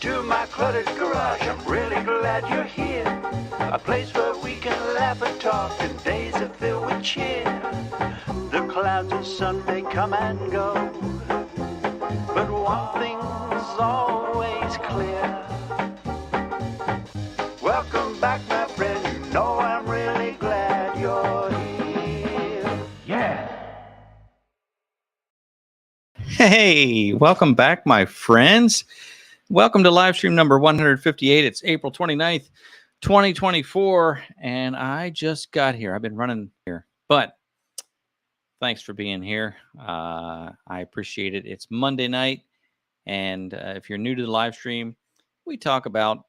to my cluttered garage. I'm really glad you're here. A place where we can laugh and talk and days are filled with cheer. The clouds of sun may come and go, but one thing's always clear. Welcome back, my friend. You know I'm really glad you're here. Yeah. Hey, welcome back, my friends. Welcome to Livestream number 158. It's April 29th, 2024, and I just got here. I've been running here, but thanks for being here. I appreciate it. It's Monday night, and if you're new to the Livestream, we talk about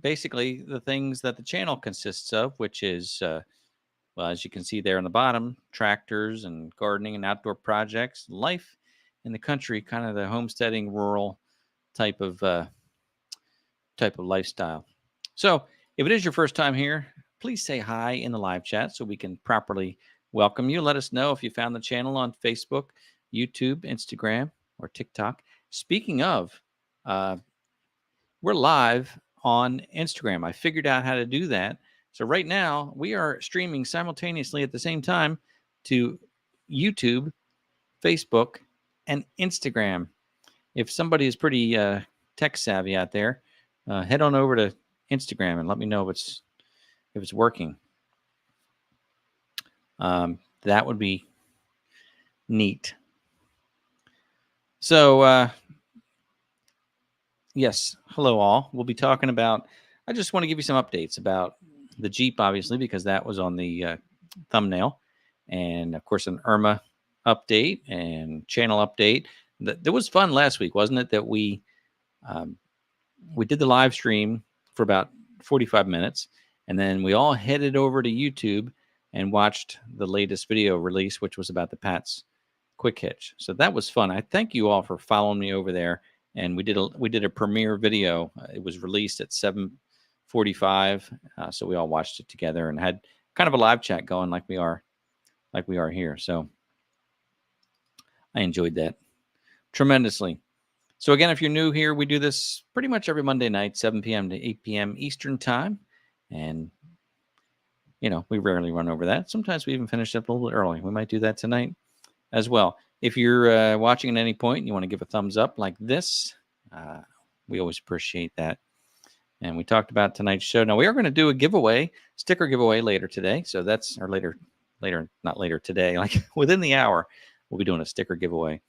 basically the things that the channel consists of, which is, well, as you can see there on the bottom, tractors and gardening and outdoor projects, life in the country, kind of the homesteading, rural type of lifestyle. So if it is your first time here, please say hi in the live chat so we can properly welcome you. Let us know if you found the channel on Facebook, YouTube, Instagram, or TikTok. Speaking of, we're live on Instagram. I figured out how to do that. So right now we are streaming simultaneously at the same time to YouTube, Facebook, and Instagram. If somebody is pretty tech savvy out there, head on over to Instagram and let me know if it's working. That would be neat. So, yes, hello all. We'll be talking about, I just want to give you some updates about the Jeep, obviously, because that was on the thumbnail. And, of course, an Irma update and channel update. That was fun last week, wasn't it? That we did the live stream for about 45 minutes, and then we all headed over to YouTube and watched the latest video release, which was about the Pat's Quick Hitch. So that was fun. I thank you all for following me over there. And we did a premiere video. It was released at 7:45, so we all watched it together and had kind of a live chat going like we are here. So I enjoyed that tremendously. So again, if you're new here, we do this pretty much every Monday night, 7 p.m. to 8 p.m. Eastern time. And, you know, we rarely run over that. Sometimes we even finish up a little bit early. We might do that tonight as well. If you're watching at any point and you want to give a thumbs up like this, we always appreciate that. And we talked about tonight's show. Now, we are going to do a giveaway, sticker giveaway later today. So that's, or later, not later today, like within the hour, we'll be doing a sticker giveaway.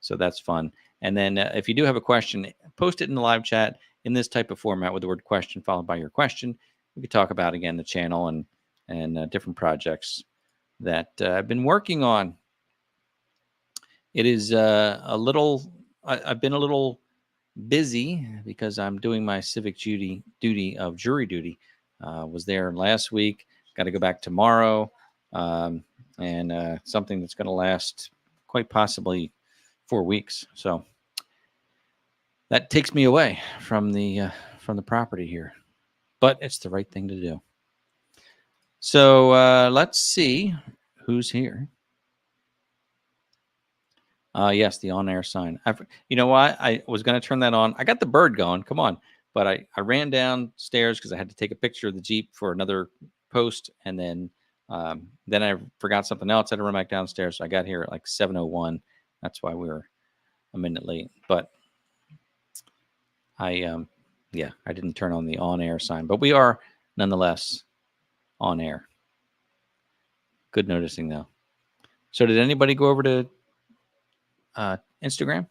So that's fun. And then if you do have a question, post it in the live chat in this type of format with the word question followed by your question. We could talk about, again, the channel and different projects that I've been working on. It is I've been a little busy because I'm doing my civic duty of jury duty. Was there last week, got to go back tomorrow, and something that's going to last quite possibly 4 weeks. So that takes me away from the property here, but it's the right thing to do. So let's see who's here. Yes, the on-air sign. You know what? I was going to turn that on. I got the bird going. Come on. But I ran downstairs because I had to take a picture of the Jeep for another post. And then I forgot something else. I had to run back downstairs. So I got here at like 7:01. That's why we were a minute late. But I didn't turn on the on-air sign. But we are nonetheless on air. Good noticing, though. So did anybody go over to Instagram?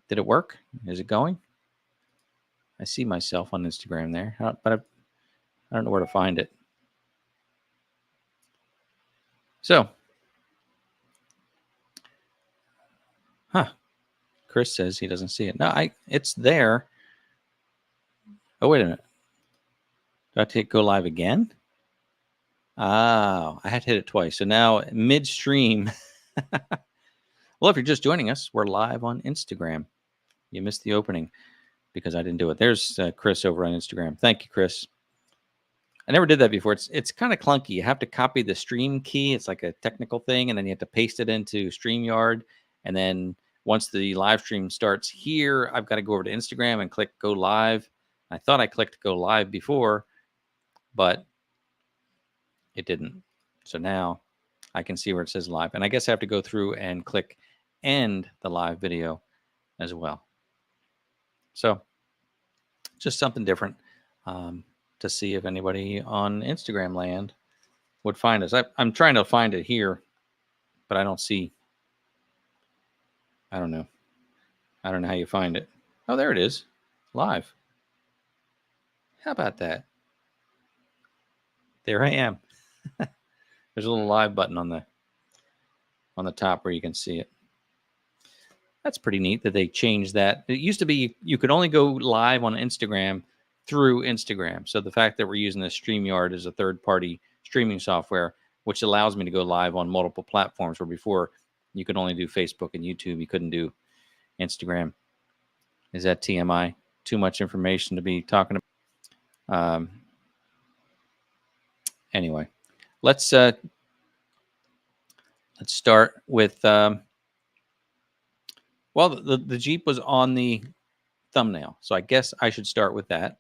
Did it work? Is it going? I see myself on Instagram there, but I don't know where to find it. So, Chris says he doesn't see it. No, it's there. Oh, wait a minute. Do I have to go live again? Oh, I had to hit it twice. So now midstream. Well, if you're just joining us, we're live on Instagram. You missed the opening because I didn't do it. There's Chris over on Instagram. Thank you, Chris. I never did that before. It's kind of clunky. You have to copy the stream key. It's like a technical thing, and then you have to paste it into StreamYard. And then once the live stream starts here, I've got to go over to Instagram and click go live. I thought I clicked go live before, but it didn't. So now I can see where it says live. And I guess I have to go through and click end the live video as well. So just something different to see if anybody on Instagram land would find us. I'm trying to find it here, but I don't see. I don't know. I don't know how you find it. Oh, there it is. Live. How about that? There I am. There's a little live button on the top where you can see it. That's pretty neat that they changed that. It used to be you could only go live on Instagram through Instagram. So the fact that we're using this StreamYard as a third-party streaming software, which allows me to go live on multiple platforms, where before you could only do Facebook and YouTube. You couldn't do Instagram. Is that TMI? Too much information to be talking about. Anyway, let's start with. Well, the Jeep was on the thumbnail, so I guess I should start with that.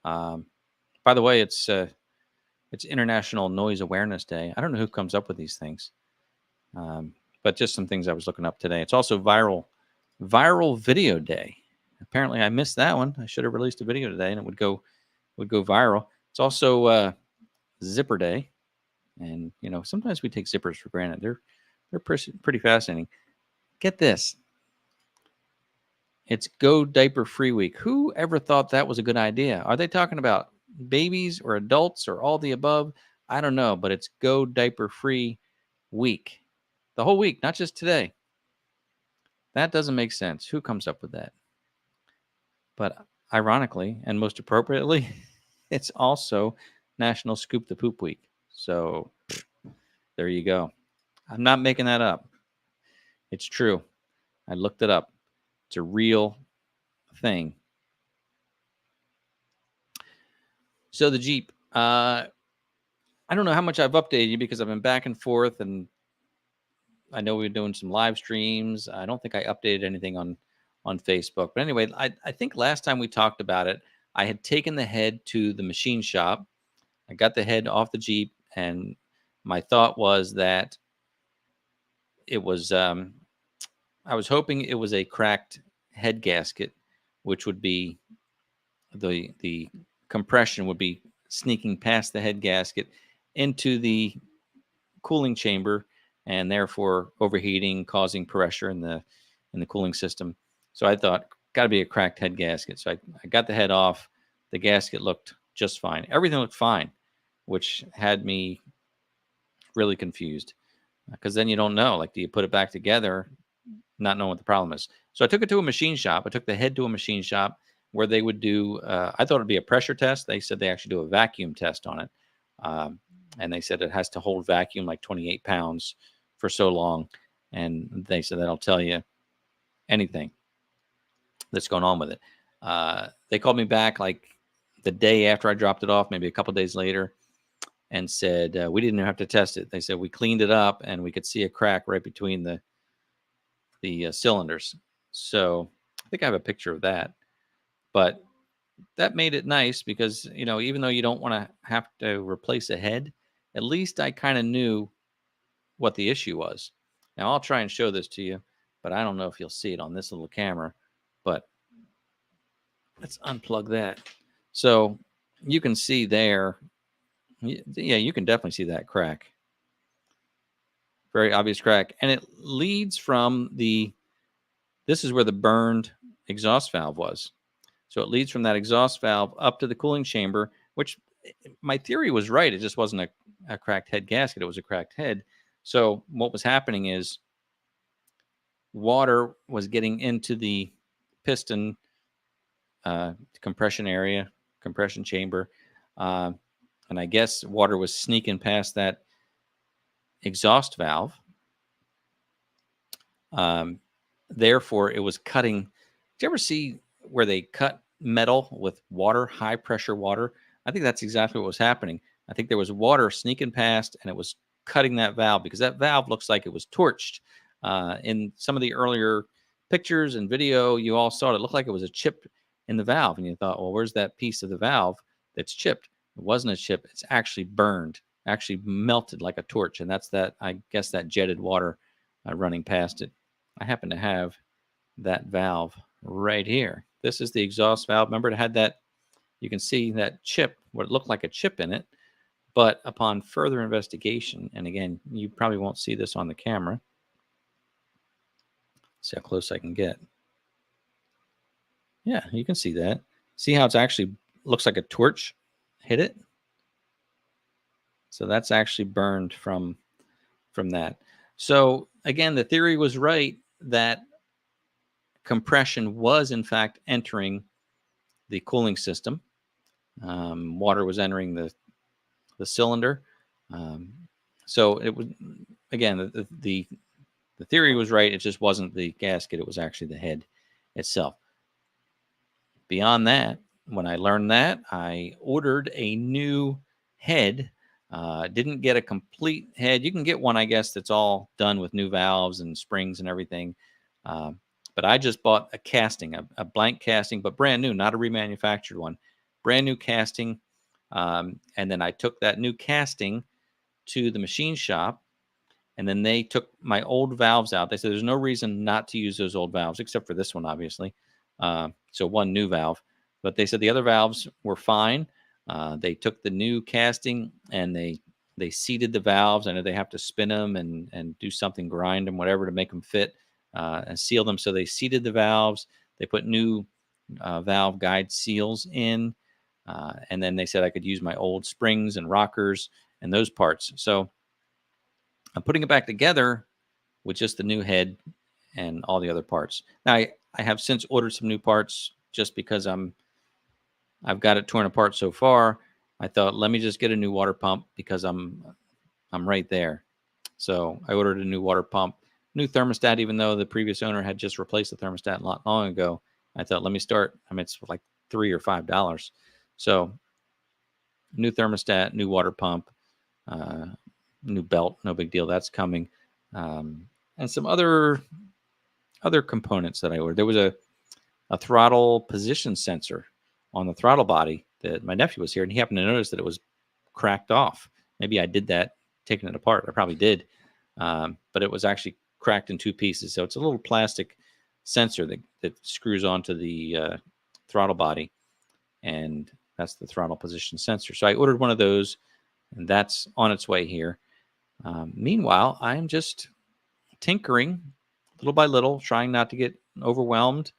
By the way, it's International Noise Awareness Day. I don't know who comes up with these things, but just some things I was looking up today. It's also Viral Video Day. Apparently, I missed that one. I should have released a video today, and it would go viral. It's also Zipper Day, and sometimes we take zippers for granted. They're pretty fascinating. Get this. It's Go Diaper Free Week. Who ever thought that was a good idea? Are they talking about babies or adults or all the above? I don't know, but it's Go Diaper Free Week. The whole week, not just today. That doesn't make sense. Who comes up with that? But ironically, and most appropriately, it's also National Scoop the Poop Week. So there you go. I'm not making that up. It's true. I looked it up. It's a real thing. So the Jeep, I don't know how much I've updated you because I've been back and forth, and I know we're doing some live streams. I don't think I updated anything on Facebook. But anyway, I think last time we talked about it, I had taken the head to the machine shop. I got the head off the Jeep, and my thought was that it was I was hoping it was a cracked head gasket, which would be the compression would be sneaking past the head gasket into the cooling chamber, and therefore overheating, causing pressure in the cooling system. So I thought, got to be a cracked head gasket. So I got the head off. The gasket looked just fine. Everything looked fine, which had me really confused, because then you don't know, like, do you put it back together not knowing what the problem is? So I took it to a machine shop. I took the head to a machine shop where they would do, I thought it'd be a pressure test. They said they actually do a vacuum test on it. And they said it has to hold vacuum like 28 pounds for so long. And they said that'll tell you anything that's going on with it. They called me back like the day after I dropped it off, maybe a couple of days later, and said, we didn't have to test it. They said we cleaned it up and we could see a crack right between the cylinders. So I think I have a picture of that, but that made it nice because, even though you don't want to have to replace a head, at least I kind of knew what the issue was. Now I'll try and show this to you, but I don't know if you'll see it on this little camera, but let's unplug that. So you can see there. Yeah, you can definitely see that crack. Very obvious crack. And it leads from this is where the burned exhaust valve was. So it leads from that exhaust valve up to the cooling chamber, which my theory was right. It just wasn't a cracked head gasket. It was a cracked head. So what was happening is water was getting into the piston compression area, compression chamber. And I guess water was sneaking past that exhaust valve. Therefore, it was cutting. Did you ever see where they cut metal with water, high pressure water? I think that's exactly what was happening. I think there was water sneaking past, and it was cutting that valve, because that valve looks like it was torched. In some of the earlier pictures and video, you all saw it. It looked like it was a chip in the valve. And you thought, well, where's that piece of the valve that's chipped? It wasn't a chip. It's actually burned, actually melted like a torch. And that's that, I guess, that jetted water running past it. I happen to have that valve right here. This is the exhaust valve. Remember, it had that, you can see that chip, what looked like a chip in it. But upon further investigation, and again, you probably won't see this on the camera. See how close I can get. Yeah, you can see that. See how it's actually looks like a torch hit it? So that's actually burned from that. So again, the theory was right that compression was in fact entering the cooling system. Water was entering the cylinder. So it was, again, the theory was right. It just wasn't the gasket. It was actually the head itself. Beyond that, when I learned that, I ordered a new head. Didn't get a complete head. You can get one, I guess, that's all done with new valves and springs and everything. But I just bought a casting, a blank casting, but brand new, not a remanufactured one. Brand new casting. And then I took that new casting to the machine shop, and then they took my old valves out. They said there's no reason not to use those old valves, except for this one, obviously. So one new valve. But they said the other valves were fine. They took the new casting and they seated the valves. I know they have to spin them and do something, grind them, whatever, to make them fit and seal them. So they seated the valves. They put new valve guide seals in. And then they said I could use my old springs and rockers and those parts. So I'm putting it back together with just the new head and all the other parts. Now, I have since ordered some new parts just because I've got it torn apart so far. I thought, let me just get a new water pump because I'm right there. So I ordered a new water pump, new thermostat, even though the previous owner had just replaced the thermostat not long ago. I thought, let me start. I mean, it's like $3 or $5. So new thermostat, new water pump, new belt, no big deal. That's coming. And some other components that I ordered. There was a throttle position sensor on the throttle body that my nephew was here, and he happened to notice that it was cracked off. Maybe I did that, taking it apart. I probably did. But it was actually cracked in two pieces. So it's a little plastic sensor that screws onto the throttle body, and that's the throttle position sensor. So I ordered one of those, and that's on its way here. Meanwhile, I'm just tinkering little by little, trying not to get overwhelmed.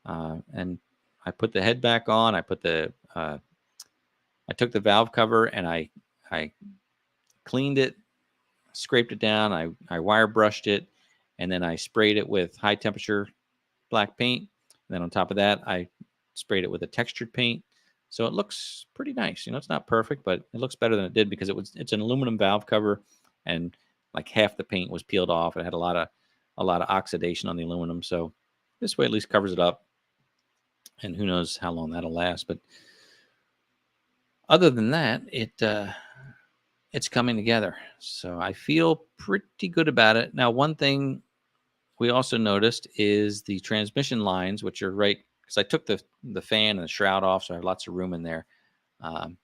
And I put the head back on. I put I took the valve cover and I cleaned it, scraped it down. I wire brushed it, and then I sprayed it with high temperature black paint. And then on top of that, I sprayed it with a textured paint. So it looks pretty nice. You know, it's not perfect, but it looks better than it did because it's an aluminum valve cover, and like half the paint was peeled off. It had a lot of oxidation on the aluminum. So this way at least covers it up. And who knows how long that'll last. But other than that, it's coming together. So I feel pretty good about it. Now, one thing we also noticed is the transmission lines, which are right, because I took the fan and the shroud off, so I have lots of room in there. And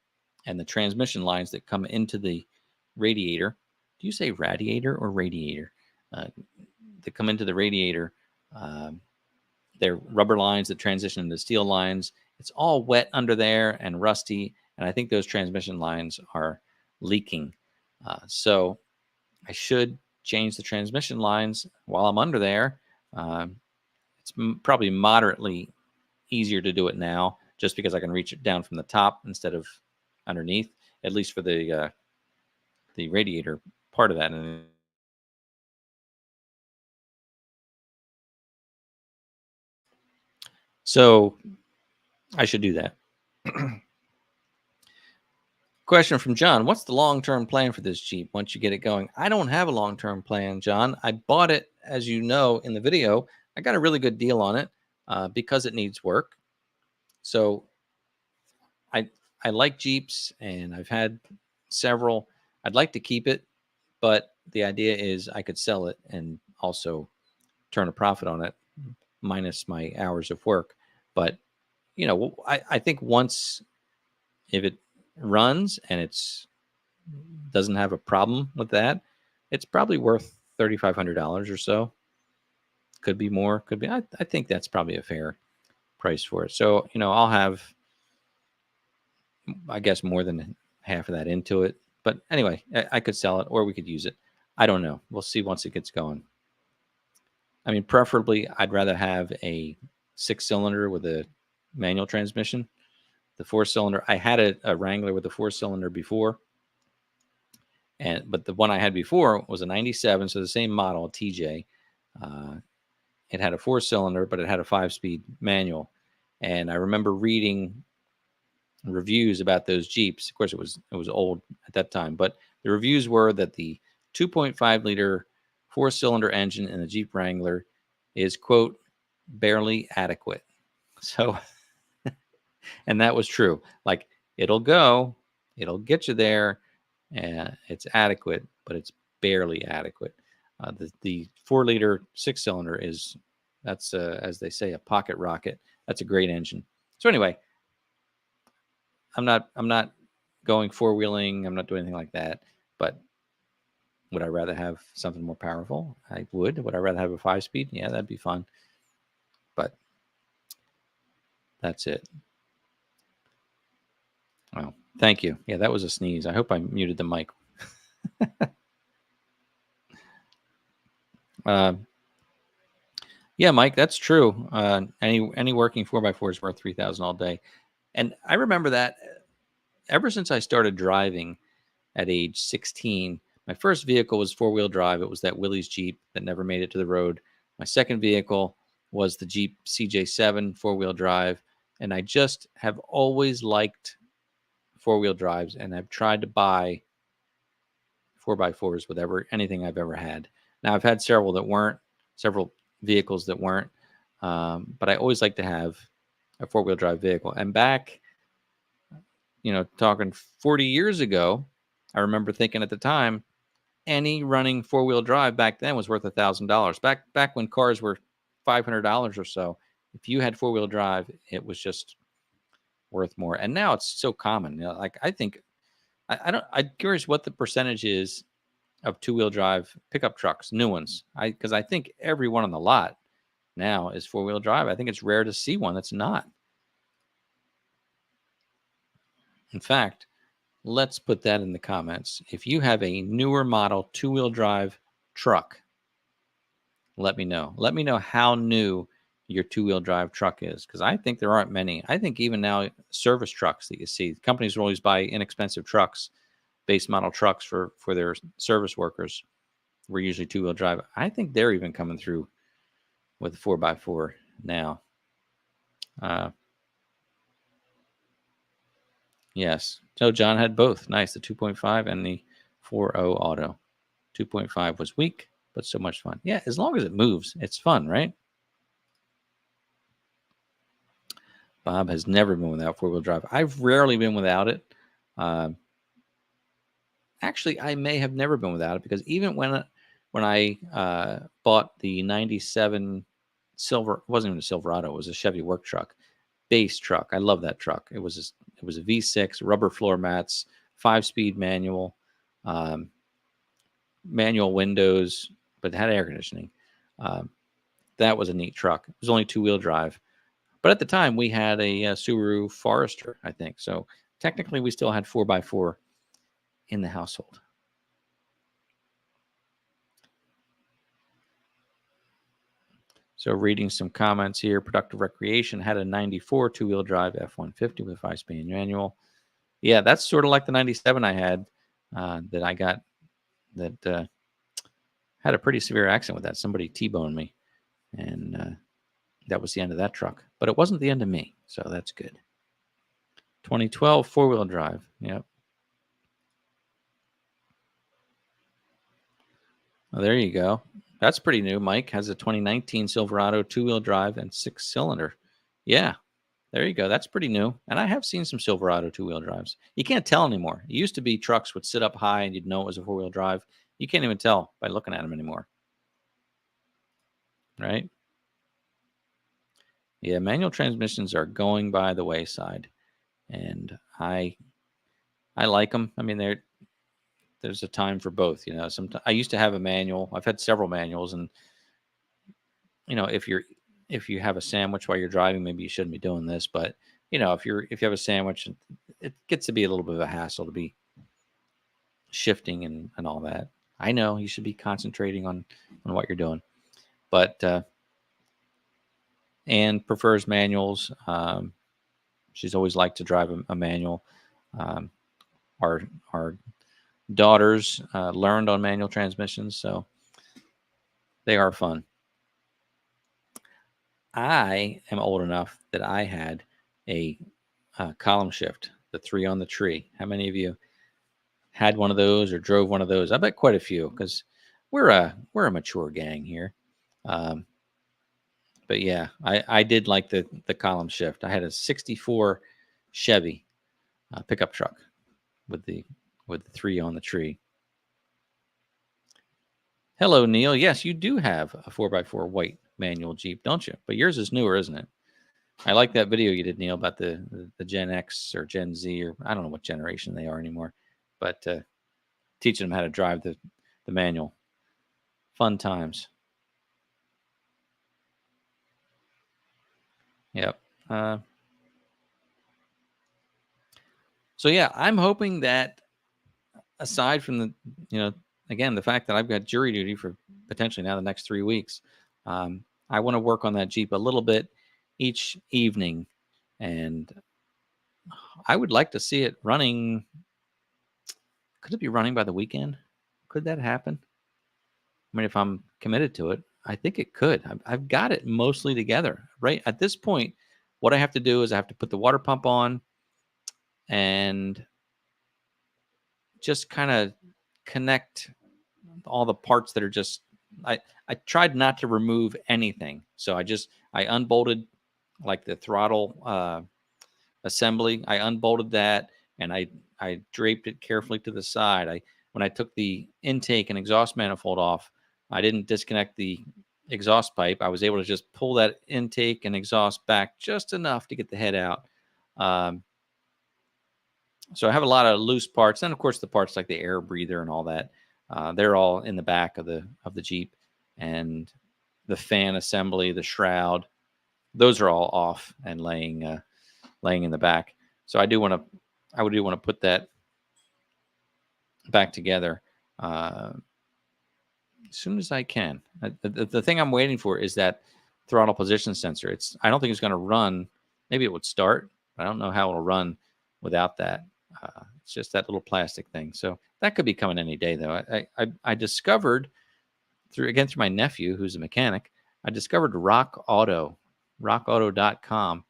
the transmission lines that come into the radiator. Do you say radiator or radiator? That come into the radiator. They're rubber lines that transition into steel lines. It's all wet under there and rusty. And I think those transmission lines are leaking. So I should change the transmission lines while I'm under there. It's probably moderately easier to do it now just because I can reach it down from the top instead of underneath, at least for the radiator part of that. And so I should do that. Question from John. What's the long-term plan for this Jeep once you get it going? I don't have a long-term plan, John. I bought it, as you know, in the video. I got a really good deal on it because it needs work. So I like Jeeps, and I've had several. I'd like to keep it, but the idea is I could sell it and also turn a profit on it minus my hours of work. But, you know, I think once, if it runs and it's doesn't have a problem with that, it's probably worth $3,500 or so. Could be more, could be. I think that's probably a fair price for it. So, you know, I'll have, I guess, more than half of that into it. But anyway, I could sell it or we could use it. I don't know. We'll see once it gets going. I mean, preferably, I'd rather have a 6-cylinder with a manual transmission. The 4-cylinder, I had a Wrangler with a 4-cylinder before, but the one I had before was a 97, so the same model, TJ. It had a 4-cylinder, but it had a 5-speed manual. And I remember reading reviews about those Jeeps. Of course, it was old at that time, but the reviews were that the 2.5 liter 4-cylinder engine in the Jeep Wrangler is, quote, barely adequate. So, and that was true. Like, it'll get you there, and it's adequate, but it's barely adequate. The 4-liter 6-cylinder is, that's as they say, a pocket rocket. That's a great engine. So anyway, I'm not going 4-wheeling. I'm not doing anything like that. But would I rather have something more powerful? I would. Would I rather have a 5-speed? Yeah, that'd be fun. But that's it. Well, thank you. Yeah, that was a sneeze. I hope I muted the mic. Yeah, Mike, that's true. Any working 4x4 is worth $3,000 all day. And I remember that ever since I started driving at age 16, my first vehicle was 4-wheel drive. It was that Willys Jeep that never made it to the road. My second vehicle was the Jeep CJ7 4-wheel drive. And I just have always liked 4-wheel drives, and I've tried to buy 4x4s with anything I've ever had. Now, I've had several vehicles that weren't, but I always like to have a 4-wheel drive vehicle. And back, you know, talking 40 years ago, I remember thinking at the time, any running 4-wheel drive back then was worth $1,000. Back when cars were $500 or so, if you had 4-wheel drive, it was just worth more. And now it's so common. You know, like, I think, I'm curious what the percentage is of 2-wheel drive pickup trucks, new ones. Because I think every one on the lot now is 4-wheel drive. I think it's rare to see one that's not. In fact, let's put that in the comments. If you have a newer model 2-wheel drive truck, let me know. Let me know how new your 2-wheel drive truck is, because I think there aren't many. I think even now, service trucks that you see, companies will always buy inexpensive trucks, base model trucks for their service workers. We're usually 2-wheel drive. I think they're even coming through with 4x4 now. Yes. So John had both. Nice. The 2.5 and the 4.0 auto. 2.5 was weak, but so much fun. Yeah, as long as it moves, it's fun, right? Bob has never been without 4-wheel drive. I've rarely been without it. Actually, I may have never been without it, because even when I bought the 97 Silver, it wasn't even a Silverado, it was a Chevy work truck, base truck. I love that truck. It was a V6, rubber floor mats, 5-speed manual, manual windows, but it had air conditioning. That was a neat truck. It was only 2-wheel drive. But at the time, we had a Subaru Forester, I think. So technically, we still had 4x4 in the household. So reading some comments here. Productive Recreation had a 94 2-wheel drive F-150 with 5-speed manual. Yeah, that's sort of like the 97 I had that I got that had a pretty severe accident with that. Somebody T-boned me, and that was the end of that truck. But it wasn't the end of me, so that's good. 2012 4-wheel drive. Yep. Well, there you go. That's pretty new. Mike has a 2019 Silverado 2-wheel drive and 6-cylinder. Yeah, there you go. That's pretty new. And I have seen some Silverado 2-wheel drives. You can't tell anymore. It used to be trucks would sit up high and you'd know it was a 4-wheel drive. You can't even tell by looking at them anymore. Right? Yeah, manual transmissions are going by the wayside, and I like them. I mean, there's a time for both. You know, sometimes I used to have a manual. I've had several manuals, and you know, if you have a sandwich while you're driving, maybe you shouldn't be doing this. But you know, if you have a sandwich, it gets to be a little bit of a hassle to be shifting and all that. I know you should be concentrating on what you're doing, but Anne prefers manuals. She's always liked to drive a manual. Um, our daughters learned on manual transmissions, so they are fun. I am old enough that I had a column shift, the 3 on the tree. How many of you had one of those or drove one of those? I bet quite a few, because we're a mature gang here. But yeah, I did like the column shift. I had a '64 Chevy pickup truck with the 3 on the tree. Hello, Neil. Yes, you do have a 4x4 white manual Jeep, don't you? But yours is newer, isn't it? I like that video you did, Neil, about the Gen X or Gen Z, or I don't know what generation they are anymore, but teaching them how to drive the manual. Fun times. Yep. So yeah, I'm hoping that aside from the, again, the fact that I've got jury duty for potentially now the next 3 weeks, I want to work on that Jeep a little bit each evening, and I would like to see it running. Could it be running by the weekend? Could that happen? I mean, if I'm committed to it, I think it could. I've got it mostly together. Right at this point, what I have to do is I have to put the water pump on and just kind of connect all the parts that are just, I tried not to remove anything. So I unbolted like the throttle assembly. I unbolted that, and I draped it carefully to the side. When I took the intake and exhaust manifold off, I didn't disconnect the exhaust pipe. I was able to just pull that intake and exhaust back just enough to get the head out. So I have a lot of loose parts, and of course the parts like the air breather and all that. They're all in the back of the Jeep, and the fan assembly, the shroud, those are all off and laying in the back. So I do want to put that back together as soon as I can. The thing I'm waiting for is that throttle position sensor. I don't think it's going to run. Maybe it would start. I don't know how it'll run without that. It's just that little plastic thing. So that could be coming any day, though. I discovered through my nephew, who's a mechanic, I discovered rockauto.com.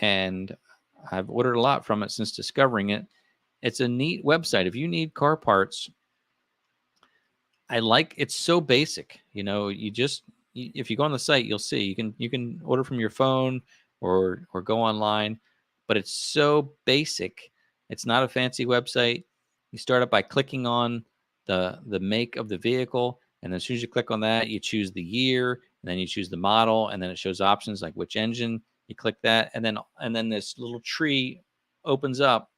And I've ordered a lot from it since discovering it. It's a neat website. If you need car parts, it's so basic. If you go on the site, you'll see you can order from your phone or go online, but it's so basic. It's not a fancy website. You start up by clicking on the make of the vehicle, and then as soon as you click on that, you choose the year, and then you choose the model, and then it shows options like which engine. You click that, and then this little tree opens up.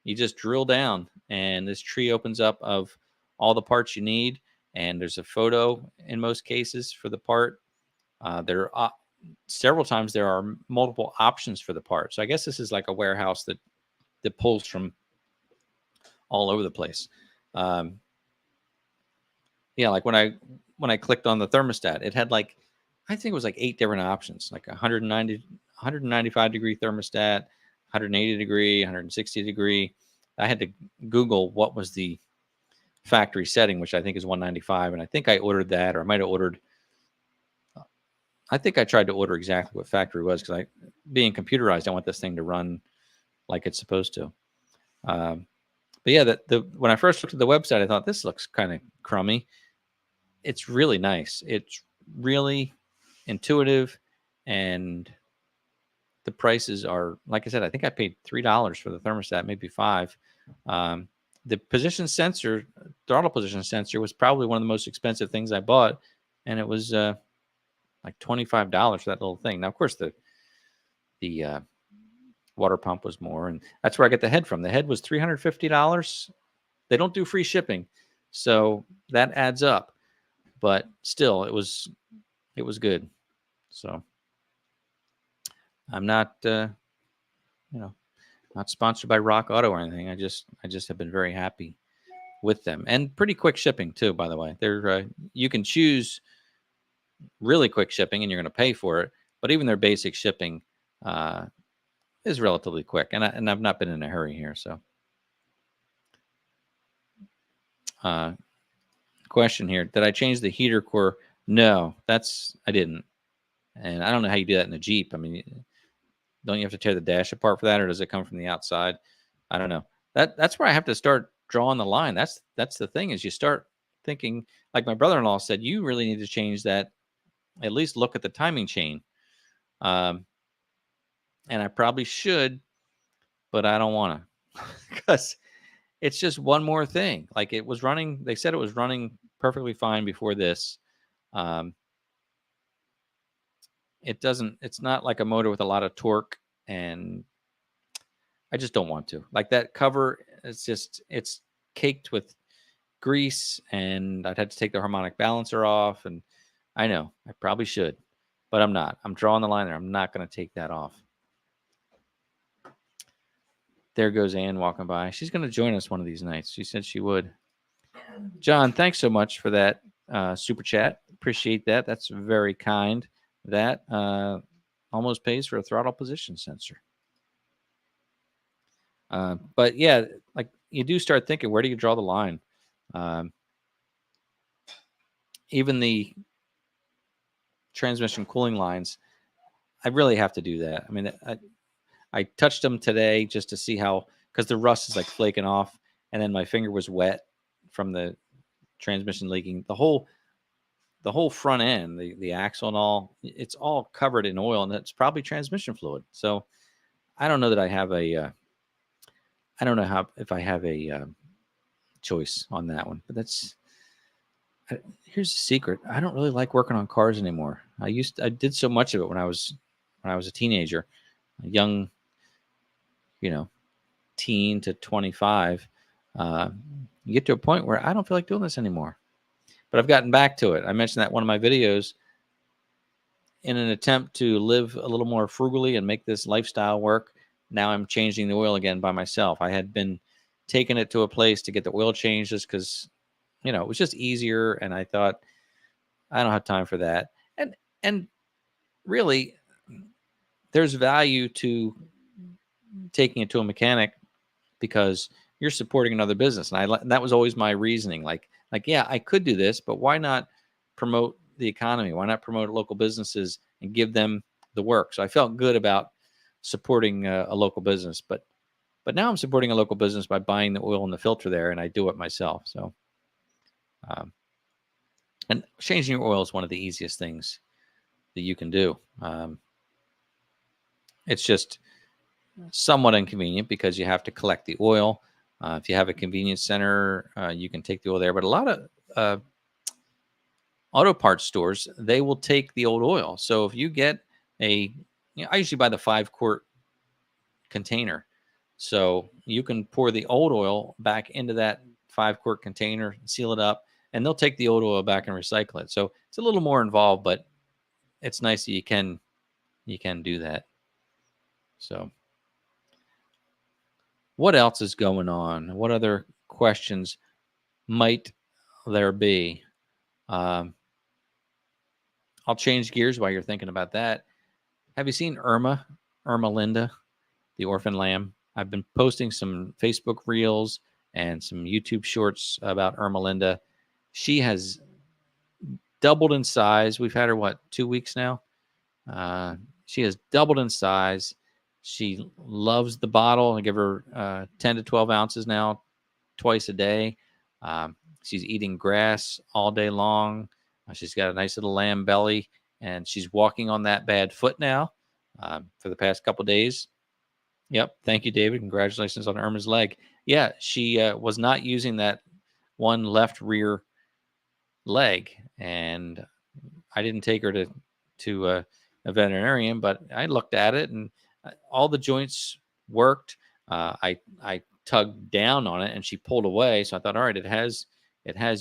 You just drill down, and this tree opens up of all the parts you need, and there's a photo in most cases for the part. There are several times there are multiple options for the part. So I guess this is like a warehouse that pulls from all over the place. Yeah, like when I clicked on the thermostat, it had like, I think it was like 8 different options, like 195 degree thermostat, 180 degree, 160 degree. I had to Google what was the factory setting, which I think is 195. And I think I ordered that, or I might have ordered, I think I tried to order exactly what factory was, because being computerized, I want this thing to run like it's supposed to. But yeah, when I first looked at the website, I thought this looks kind of crummy. It's really nice. It's really intuitive, and the prices are, like I said, I think I paid $3 for the thermostat, maybe $5. The position sensor, throttle position sensor, was probably one of the most expensive things I bought, and it was like $25 for that little thing. Now, of course, the water pump was more, and that's where I get the head from. The head was $350. They don't do free shipping, so that adds up. But still, it was good. So I'm not, not sponsored by Rock Auto or anything. I just have been very happy with them, and pretty quick shipping too. By the way, they're you can choose really quick shipping, and you're going to pay for it. But even their basic shipping is relatively quick, and I've not been in a hurry here. So, question here: did I change the heater core? No, I didn't, and I don't know how you do that in a Jeep. I mean, don't you have to tear the dash apart for that, or does it come from the outside? I don't know. That's where I have to start drawing the line. That's the thing, is you start thinking, like my brother-in-law said, you really need to change that. At least look at the timing chain. And I probably should, but I don't want to, because it's just one more thing. Like, it was running, they said it was running perfectly fine before this. It's not like a motor with a lot of torque, and I just don't want to. Like, that cover, it's caked with grease, and I'd have to take the harmonic balancer off, and I know I probably should, but I'm not. I'm drawing the line there. I'm not going to take that off. There goes Ann walking by. She's going to join us one of these nights. She said she would. John, thanks so much for that super chat. Appreciate that. That's very kind. That almost pays for a throttle position sensor. But yeah, like, you do start thinking, where do you draw the line? Even the transmission cooling lines, I really have to do that. I mean, I touched them today just to see how, because the rust is like flaking off, and then my finger was wet from the transmission leaking. The whole front end, the axle and all, it's all covered in oil, and it's probably transmission fluid. So I don't know that I have a, I don't know if I have a choice on that one. But here's the secret: I don't really like working on cars anymore. I did so much of it when I was a teenager, a young, teen to 25. You get to a point where I don't feel like doing this anymore. But I've gotten back to it. I mentioned that in one of my videos, in an attempt to live a little more frugally and make this lifestyle work. Now I'm changing the oil again by myself. I had been taking it to a place to get the oil changed just because, it was just easier. And I thought, I don't have time for that. And really, there's value to taking it to a mechanic, because you're supporting another business. And that was always my reasoning. Like, yeah, I could do this, but why not promote the economy? Why not promote local businesses and give them the work? So I felt good about supporting a local business, but now I'm supporting a local business by buying the oil and the filter there, and I do it myself. So, and changing your oil is one of the easiest things that you can do. It's just somewhat inconvenient because you have to collect the oil. If you have a convenience center, you can take the oil there. But a lot of auto parts stores, they will take the old oil. So if you get I usually buy the 5-quart container. So you can pour the old oil back into that 5-quart container, seal it up, and they'll take the old oil back and recycle it. So it's a little more involved, but it's nice that you can do that. So what else is going on? What other questions might there be? I'll change gears while you're thinking about that. Have you seen Irma Linda, the orphan lamb? I've been posting some Facebook reels and some YouTube shorts about Irma Linda. She has doubled in size. We've had her, 2 weeks now? She has doubled in size. She loves the bottle. I give her 10 to 12 ounces now, twice a day. She's eating grass all day long. She's got a nice little lamb belly, and she's walking on that bad foot now for the past couple of days. Yep. Thank you, David. Congratulations on Irma's leg. Yeah, she was not using that one left rear leg, and I didn't take her to to a veterinarian, but I looked at it and all the joints worked. I tugged down on it and she pulled away. So I thought, all right, it has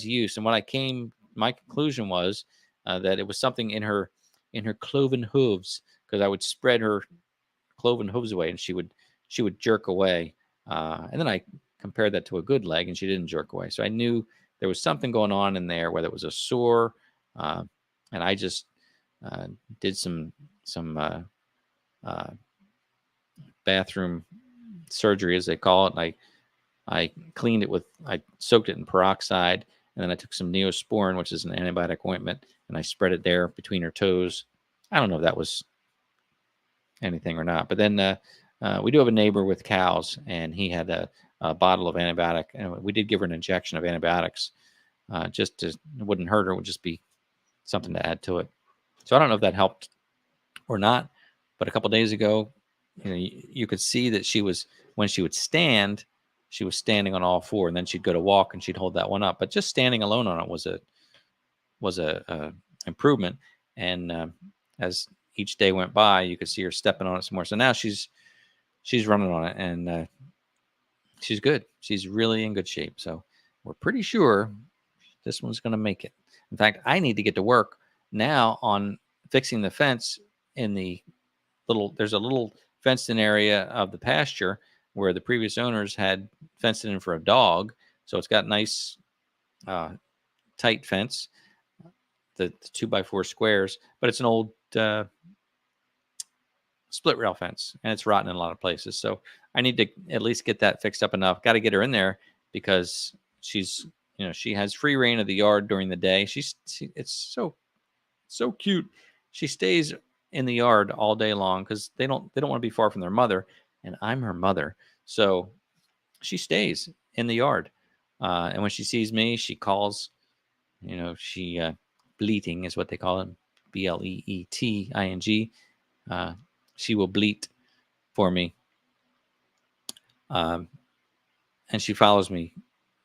use. And my conclusion was that it was something in her cloven hooves, because I would spread her cloven hooves away and she would jerk away. And then I compared that to a good leg and she didn't jerk away. So I knew there was something going on in there, whether it was a sore. And I just did some bathroom surgery, as they call it. And I cleaned it I soaked it in peroxide, and then I took some Neosporin, which is an antibiotic ointment, and I spread it there between her toes. I don't know if that was anything or not, but then we do have a neighbor with cows, and he had a bottle of antibiotic, and we did give her an injection of antibiotics, it wouldn't hurt her. It would just be something to add to it. So I don't know if that helped or not, but a couple of days ago, you could see that when she would stand, she was standing on all four, and then she'd go to walk and she'd hold that one up. But just standing alone on it was a improvement. And as each day went by, you could see her stepping on it some more. So now she's running on it, and she's good. She's really in good shape. So we're pretty sure this one's going to make it. In fact, I need to get to work now on fixing the fence in there's a little fenced in area of the pasture where the previous owners had fenced it in for a dog. So it's got nice, tight fence, the 2x4 squares, but it's an old split rail fence, and it's rotten in a lot of places. So I need to at least get that fixed up enough. Got to get her in there because she has free reign of the yard during the day. It's so cute. She stays in the yard all day long because they don't want to be far from their mother, and I'm her mother. So she stays in the yard. And when she sees me, she calls, she bleating is what they call it. Bleeting. She will bleat for me. And she follows me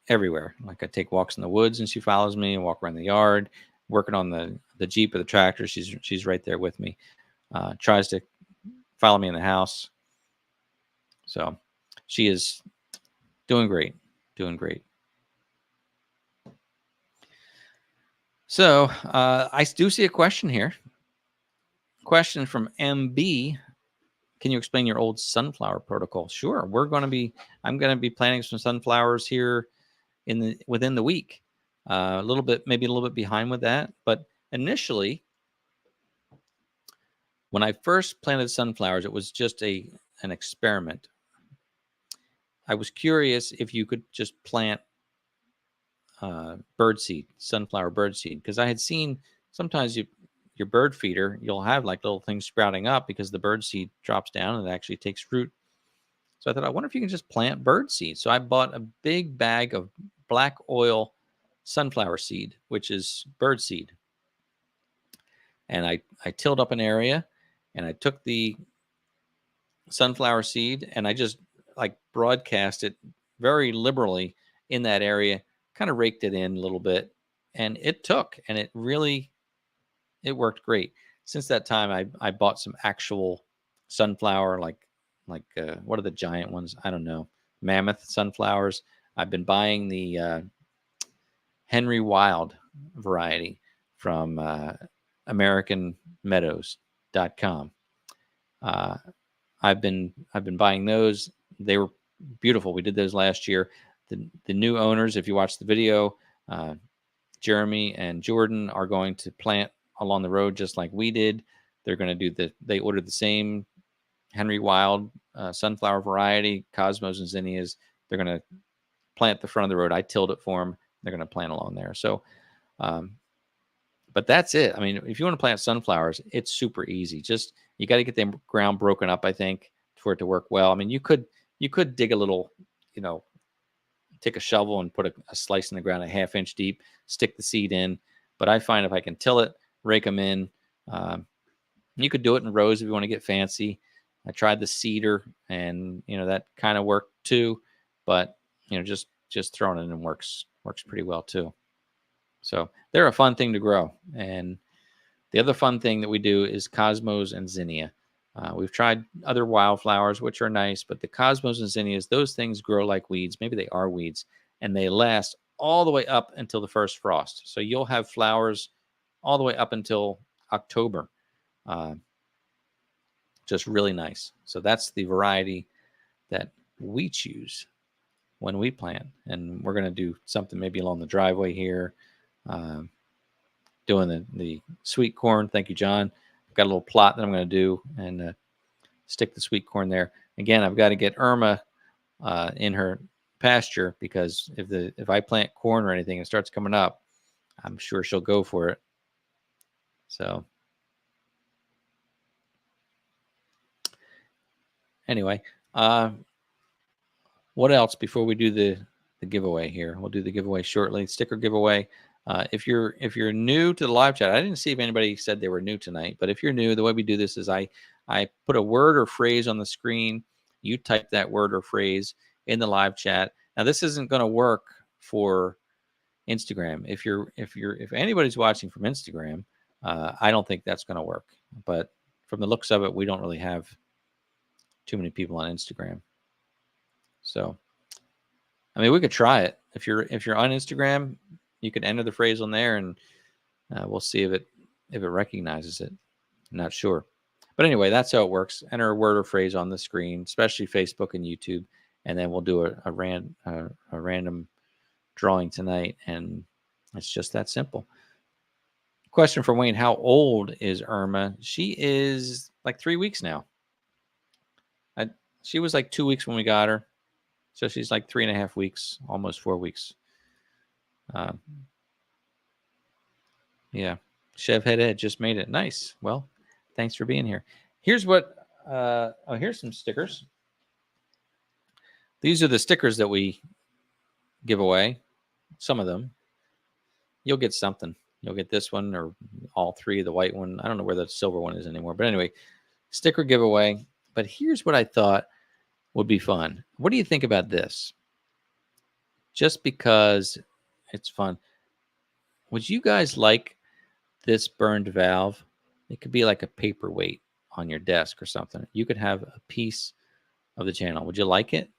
everywhere. Like I take walks in the woods and she follows me, and walk around the yard, working on the Jeep or the tractor. She's right there with me. Tries to follow me in the house. So she is doing great. So I do see a question here. Question from MB. Can you explain your old sunflower protocol? Sure. I'm going to be planting some sunflowers here within the week. Maybe a little bit behind with that. But initially, when I first planted sunflowers, it was just an experiment. I was curious if you could just plant sunflower birdseed, because I had seen sometimes your bird feeder, you'll have like little things sprouting up because the birdseed drops down and it actually takes root. So I thought, I wonder if you can just plant birdseed. So I bought a big bag of black oil sunflower seed, which is birdseed. And I tilled up an area, and I took the sunflower seed and I just like broadcast it very liberally in that area, kind of raked it in a little bit, and it took, and it worked great. Since that time, I bought some actual sunflower, like what are the giant ones? I don't know, mammoth sunflowers. I've been buying the Henry Wild variety from AmericanMeadows.com. I've been buying those. They were beautiful. We did those last year. The new owners, if you watch the video, Jeremy and Jordan are going to plant along the road just like we did. They're going to do they ordered the same Henry Wild sunflower variety, Cosmos and Zinnias. They're going to plant the front of the road. I tilled it for them. They're going to plant along there. So, but that's it. I mean, if you want to plant sunflowers, it's super easy. Just, you got to get the ground broken up, I think, for it to work well. I mean, you could dig a little, take a shovel and put a slice in the ground a ½ inch deep, stick the seed in. But I find if I can till it, rake them in, you could do it in rows if you want to get fancy. I tried the cedar, and that kind of worked too. But just throwing it in works pretty well too. So they're a fun thing to grow, and The other fun thing that we do is cosmos and zinnia. We've tried other wildflowers, which are nice, but the cosmos and zinnias, those things grow like weeds. Maybe they are weeds, and they last all the way up until the first frost. So you'll have flowers all the way up until October. Just really nice. So that's the variety that we choose when we plant. And we're going to do something maybe along the driveway here, doing the sweet corn. Thank you, John. I've got a little plot that I'm going to do and stick the sweet corn there. Again, I've got to get Irma in her pasture, because if I plant corn or anything and it starts coming up, I'm sure she'll go for it. So anyway, what else before we do the giveaway here? We'll do the giveaway shortly. Sticker giveaway. If you're new to the live chat, I didn't see if anybody said they were new tonight, but if you're new, the way we do this is I put a word or phrase on the screen. You type that word or phrase in the live chat. Now, this isn't going to work for Instagram. If anybody's watching from Instagram, I don't think that's going to work. But from the looks of it, we don't really have too many people on Instagram. So, I mean, we could try it. If you're on Instagram, you can enter the phrase on there, and we'll see if it recognizes it. I'm not sure, but anyway, that's how it works. Enter a word or phrase on the screen, especially Facebook and YouTube, and then we'll do a random drawing tonight, and it's just that simple. Question from Wayne: how old is Irma? She is like 3 weeks now. She was like 2 weeks when we got her, so she's like 3.5 weeks, almost 4 weeks. Yeah, Chev Head Ed just made it. Nice. Well, thanks for being here. Here's what. Here's some stickers. These are the stickers that we give away. Some of them. You'll get something. You'll get this one or all three. The white one. I don't know where the silver one is anymore. But anyway, sticker giveaway. But here's what I thought would be fun. What do you think about this? Just because it's fun. Would you guys like this burned valve? It could be like a paperweight on your desk or something. You could have a piece of the channel. Would you like it?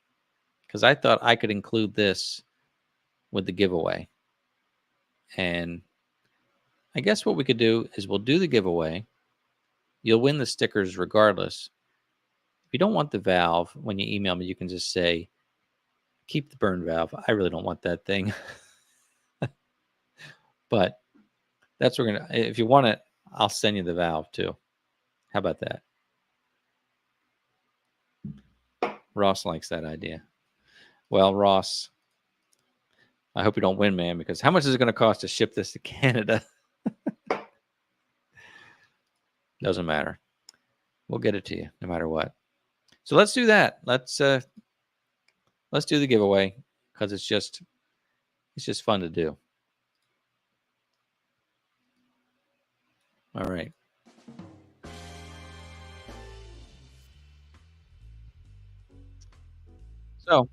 Because I thought I could include this with the giveaway. And I guess what we could do is we'll do the giveaway. You'll win the stickers regardless. If you don't want the valve, when you email me, you can just say, keep the burn valve. I really don't want that thing. But that's what we're going to, if you want it, I'll send you the valve too. How about that? Ross likes that idea. Well, Ross, I hope you don't win, man, because how much is it going to cost to ship this to Canada? Doesn't matter. We'll get it to you no matter what. So let's do that. Let's do the giveaway because it's just fun to do. All right. So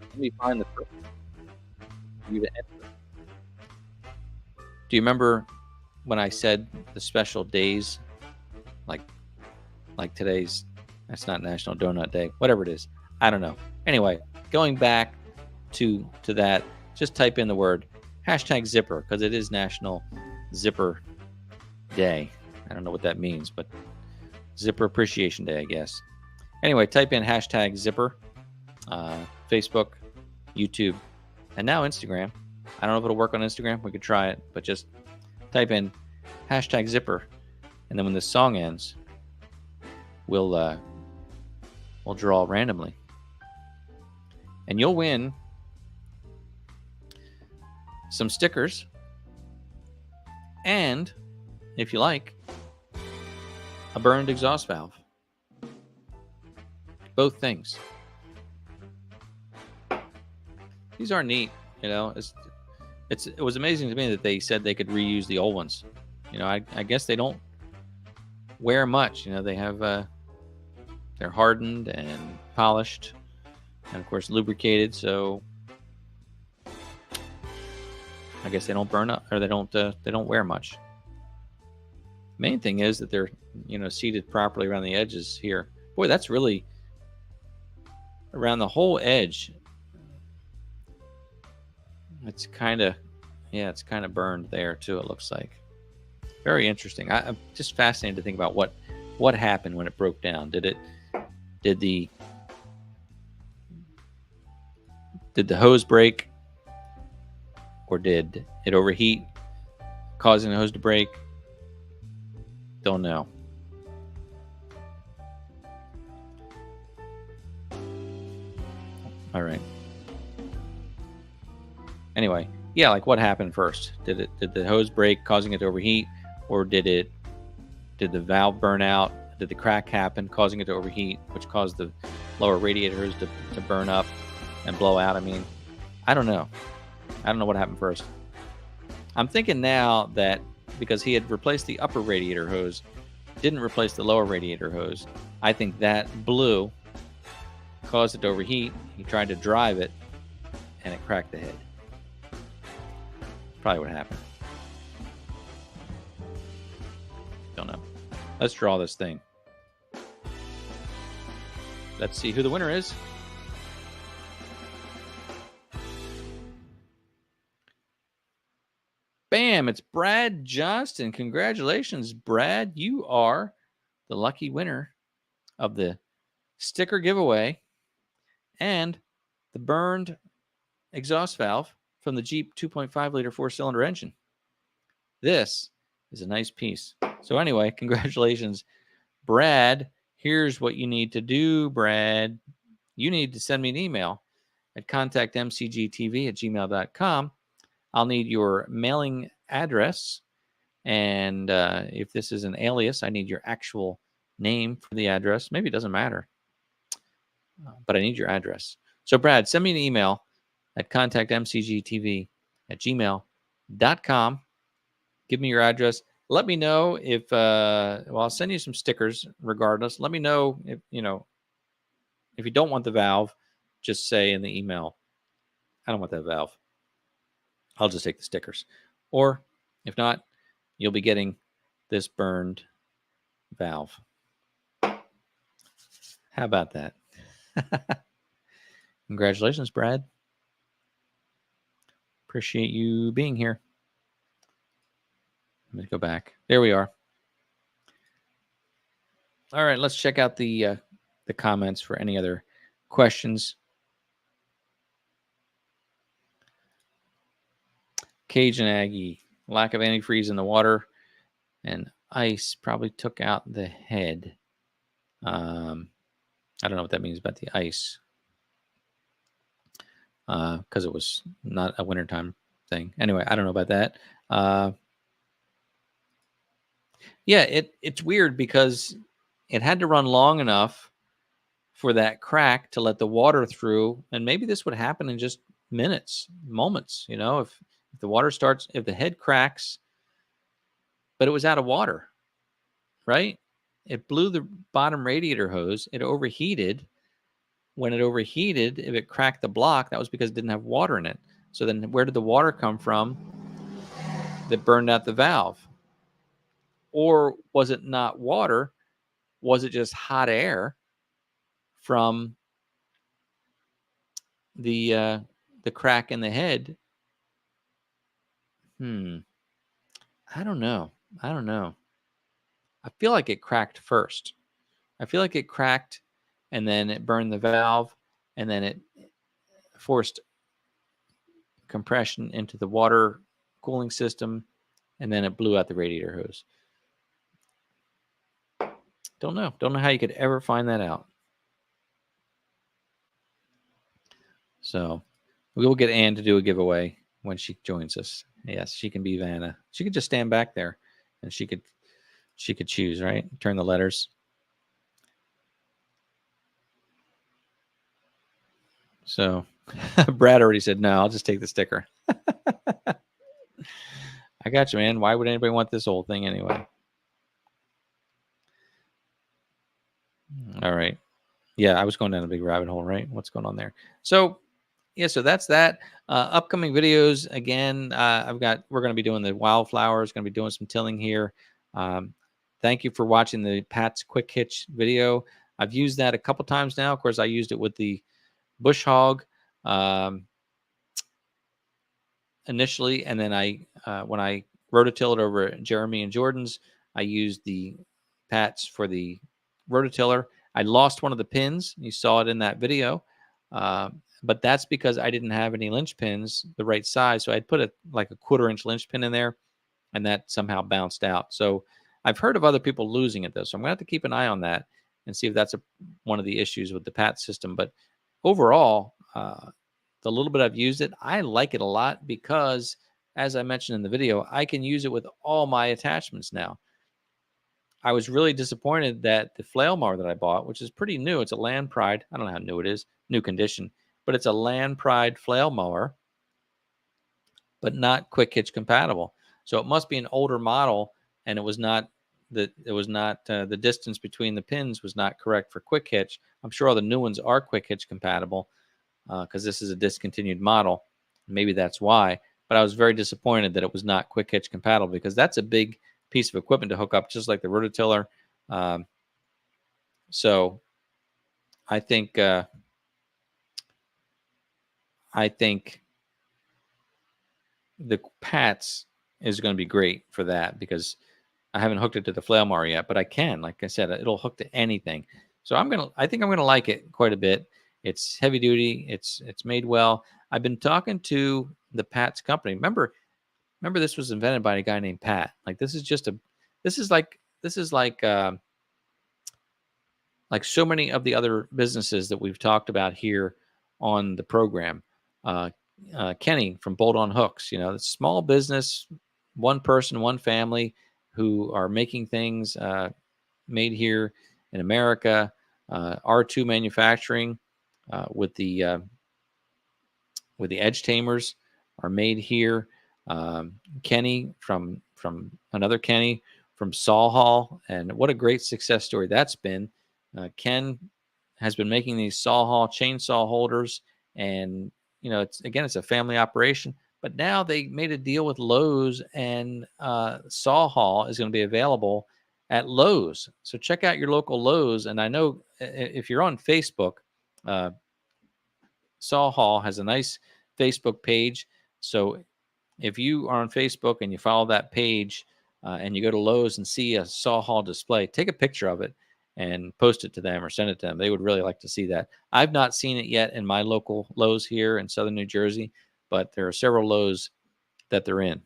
let me find the first for you to enter. Do you remember when I said the special days, like today's? That's not National Donut Day. Whatever it is, I don't know. Anyway, going back to that, just type in the word #zipper because it is National Zipper Day. I don't know what that means, but Zipper Appreciation Day, I guess. Anyway, type in #zipper, Facebook, YouTube, and now Instagram. I don't know if it'll work on Instagram. We could try it, but just type in #zipper, and then when this song ends, we'll draw randomly, and you'll win some stickers, and if you like, a burned exhaust valve. Both things. These are neat, you know. It was amazing to me that they said they could reuse the old ones. You know, I guess they don't wear much. You know, they have they're hardened and polished, and of course lubricated. So I guess they don't burn up, or they don't wear much. Main thing is that they're, seated properly around the edges here. Boy, that's really around the whole edge. It's kind of burned there too, it looks like. Very interesting. I'm just fascinated to think about what happened when it broke down. Did the hose break, or did it overheat, causing the hose to break? Don't know. All right. Anyway, yeah, like what happened first? Did the hose break, causing it to overheat, or did the valve burn out? Did the crack happen, causing it to overheat, which caused the lower radiator hose to burn up and blow out? I mean, I don't know. I don't know what happened first. I'm thinking now that because he had replaced the upper radiator hose, didn't replace the lower radiator hose, I think that blew, caused it to overheat. He tried to drive it, and it cracked the head. Probably what happened. Don't know. Let's draw this thing. Let's see who the winner is. Bam, it's Brad Johnston. Congratulations, Brad. You are the lucky winner of the sticker giveaway and the burned exhaust valve from the Jeep 2.5 liter 4-cylinder engine. This is a nice piece. So anyway, congratulations, Brad. Here's what you need to do, Brad. You need to send me an email at contactmcgtv@gmail.com. I'll need your mailing address. And if this is an alias, I need your actual name for the address. Maybe it doesn't matter, but I need your address. So, Brad, send me an email at contactmcgtv@gmail.com. Give me your address. Let me know if, I'll send you some stickers regardless. Let me know if you don't want the valve, just say in the email, I don't want that valve. I'll just take the stickers. Or if not, you'll be getting this burned valve. How about that? Congratulations, Brad. Appreciate you being here. Let me go back. There we are. All right, let's check out the comments for any other questions. Cajun Aggie, lack of antifreeze in the water and ice probably took out the head. I don't know what that means about the ice, because it was not a wintertime thing. Anyway, I don't know about that. Yeah, it's weird because it had to run long enough for that crack to let the water through, and maybe this would happen in just minutes, moments. If the water starts, if the head cracks, but it was out of water, right? It blew the bottom radiator hose. It overheated. When it overheated, if it cracked the block, that was because it didn't have water in it. So then where did the water come from that burned out the valve? Or was it not water? Was it just hot air from the crack in the head? I don't know. I feel like it cracked first. I feel like it cracked, and then it burned the valve, and then it forced compression into the water cooling system, and then it blew out the radiator hose. Don't know how you could ever find that out. So we will get Ann to do a giveaway when she joins us. Yes, she can be Vanna. She could just stand back there, and she could choose, right? Turn the letters. So Brad already said no. I'll just take the sticker. I got you, man. Why would anybody want this old thing anyway? All right. Yeah, I was going down a big rabbit hole, right? What's going on there? So yeah, so that's that. Upcoming videos again. We're going to be doing the wildflowers. Going to be doing some tilling here. Thank you for watching the Pat's Quick Hitch video. I've used that a couple times now. Of course, I used it with the bush hog initially, and then when I rototilled over at Jeremy and Jordan's, I used the Pats for the rototiller. I lost one of the pins. You saw it in that video. But that's because I didn't have any linch pins the right size. So I'd put like a 1/4-inch linch pin in there, and that somehow bounced out. So I've heard of other people losing it, though. So I'm going to have to keep an eye on that and see if that's one of the issues with the PAT system. But overall, the little bit I've used it, I like it a lot because, as I mentioned in the video, I can use it with all my attachments now. I was really disappointed that the flail mower that I bought, which is pretty new, it's a Land Pride. I don't know how new it is, new condition, but it's a Land Pride flail mower, but not quick hitch compatible. So it must be an older model, and it was not the distance between the pins was not correct for quick hitch. I'm sure all the new ones are quick hitch compatible because this is a discontinued model. Maybe that's why. But I was very disappointed that it was not quick hitch compatible because that's a big piece of equipment to hook up, just like the rototiller. So I think the Pats is going to be great for that because I haven't hooked it to the flail mower yet, but I can. Like I said, it'll hook to anything. So I think I'm gonna like it quite a bit. It's heavy duty. It's made well. I've been talking to the Pat's company. Remember this was invented by a guy named Pat. Like this is like so many of the other businesses that we've talked about here on the program. Kenny from Bolt on Hooks, it's a small business, one person, one family who are making things made here in America. R2 manufacturing with the edge tamers are made here. Kenny from another Kenny from Saw Hall, and what a great success story that's been. Ken has been making these Saw Hall chainsaw holders, and it's a family operation. But now they made a deal with Lowe's, and Saw Hall is going to be available at Lowe's. So check out your local Lowe's. And I know if you're on Facebook, Saw Hall has a nice Facebook page. So if you are on Facebook and you follow that page and you go to Lowe's and see a Saw Hall display, take a picture of it and post it to them or send it to them. They would really like to see that. I've not seen it yet in my local Lowe's here in Southern New Jersey, but there are several Lowe's that they're in.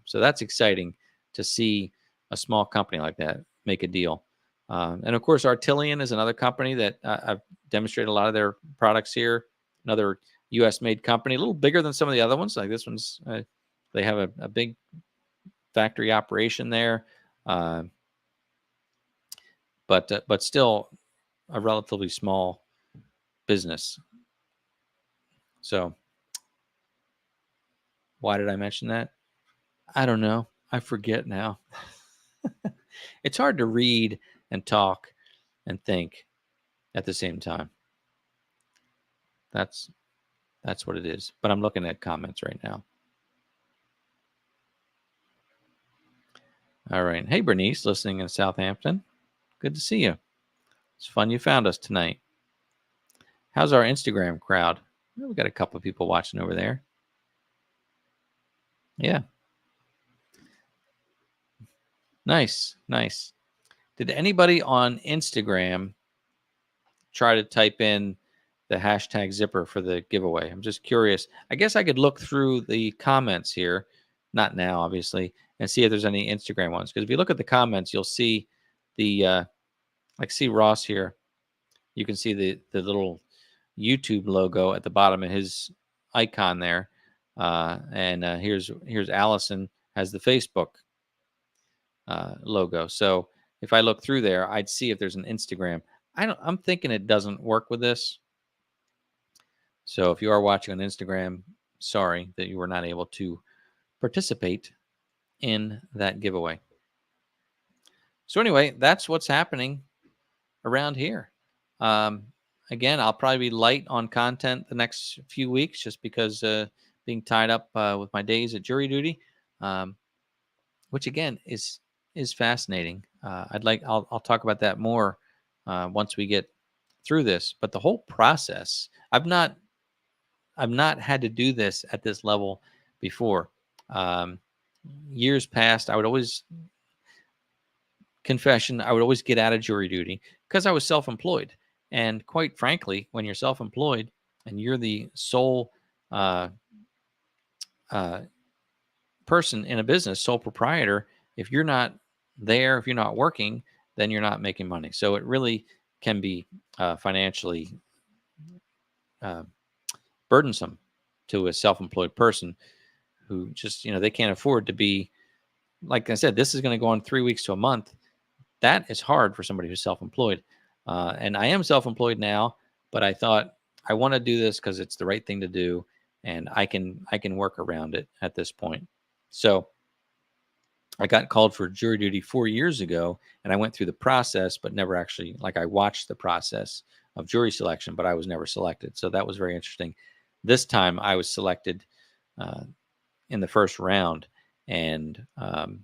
So that's exciting to see a small company like that make a deal. And of course, Artillion is another company that I've demonstrated a lot of their products here. Another U.S. made company, a little bigger than some of the other ones. Like this one's, they have a big factory operation there, but still a relatively small business. So why did I mention that? I don't know. I forget now. It's hard to read and talk and think at the same time. That's what it is. But I'm looking at comments right now. All right. Hey, Bernice, listening in Southampton. Good to see you. It's fun you found us tonight. How's our Instagram crowd? Well, we got a couple of people watching over there. Yeah. Nice. Did anybody on Instagram try to type in the hashtag zipper for the giveaway? I'm just curious. I guess I could look through the comments here, not now, obviously, and see if there's any Instagram ones. Because if you look at the comments, you'll see the, like see Ross here. You can see the little YouTube logo at the bottom of his icon there. And here's Allison has the Facebook logo. So if I look through there, I'd see if there's an Instagram. I'm thinking it doesn't work with this. So if you are watching on Instagram, sorry that you were not able to participate in that giveaway. So anyway, that's what's happening around here. again, I'll probably be light on content the next few weeks just because being tied up with my days at jury duty, which again is fascinating. I'll talk about that more once we get through this. But the whole process, I've not had to do this at this level before. Years past, I would always get out of jury duty because I was self-employed. And quite frankly, when you're self-employed and you're the sole person in a business, sole proprietor, if you're not there, if you're not working, then you're not making money. So it really can be financially burdensome to a self-employed person who just, they can't afford to be, like I said, this is going to go on 3 weeks to a month. That is hard for somebody who's self-employed. And I am self-employed now, but I thought I want to do this because it's the right thing to do, and I can work around it at this point. So I got called for jury duty 4 years ago, and I went through the process, but never actually, I watched the process of jury selection, but I was never selected. So that was very interesting. This time I was selected in the first round, and I'm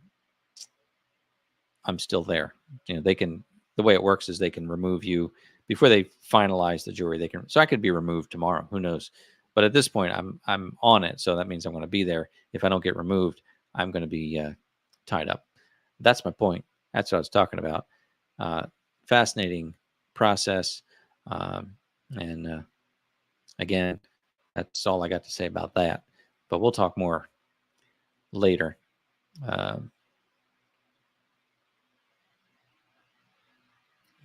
still there. The way it works is they can remove you before they finalize the jury. So I could be removed tomorrow. Who knows? But at this point, I'm on it. So that means I'm going to be there. If I don't get removed, I'm going to be tied up. That's my point. That's what I was talking about. Fascinating process. And again, that's all I got to say about that. But we'll talk more later.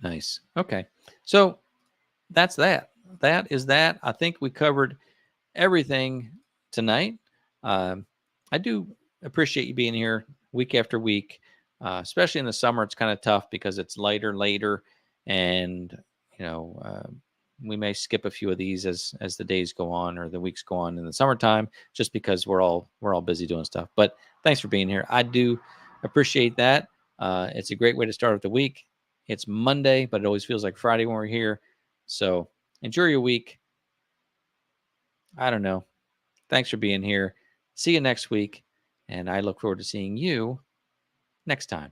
Nice. Okay. So that's that. That is that. I think we covered everything tonight. I do appreciate you being here week after week, especially in the summer. It's kind of tough because it's later, and we may skip a few of these as the days go on or the weeks go on in the summertime, just because we're all busy doing stuff. But thanks for being here. I do appreciate that. It's a great way to start off the week. It's Monday, but it always feels like Friday when we're here. So enjoy your week. I don't know. Thanks for being here. See you next week. And I look forward to seeing you next time.